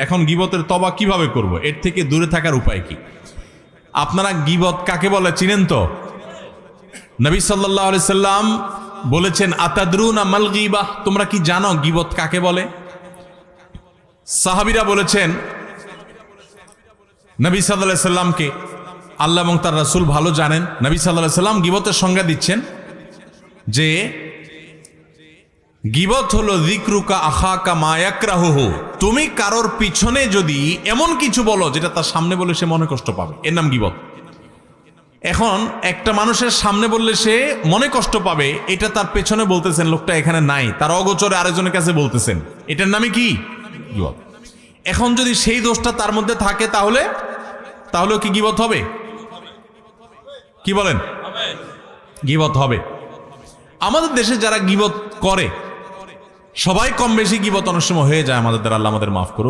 এখন গীবতের তওবা কিভাবে করব, এর থেকে দূরে থাকার উপায় কি? আপনারা গীবত কাকে বলে চিনেন তো? নবী সাল্লাল্লাহু আলাইহি সাল্লাম বলেছেন, আতাদরুনা মাল গীবাহ, তোমরা কি জানো গীবত কাকে বলে? সাহাবীরা বলেছেন নবী সাল্লাল্লাহু আলাইহি সাল্লামকে, আল্লাহ এবং তার রাসূল ভালো জানেন। নবী সাল্লাল্লাহু আলাইহি সাল্লাম গীবতের সংজ্ঞা দিচ্ছেন যে গীবত হলো যিকরুকা আখাকা মা ইয়াকরাহুহু, তুমি কারোর পিছনে যদি এমন কিছু বলো যেটা তার সামনে বলে সে মনে কষ্ট পাবে, এর নাম গীবত। এখন একটা মানুষের সামনে বললে সে মনে কষ্ট পাবে, এটা তার পেছনে বলতেছেন, লোকটা এখানে নাই, তার অগোচরে আরেকজনের কাছে বলতেছেন, এটার নামে কি? গীবত। এখন যদি সেই দোষটা তার মধ্যে থাকে তাহলেও কি গীবত হবে? কি বলেন? গীবত হবে। আমাদের দেশে যারা গীবত করে সবাই কম বেশি গীবত অনেক সময় হয়ে যায় আমাদের দ্বারা, আল্লাহ আমাদের মাফ করুন।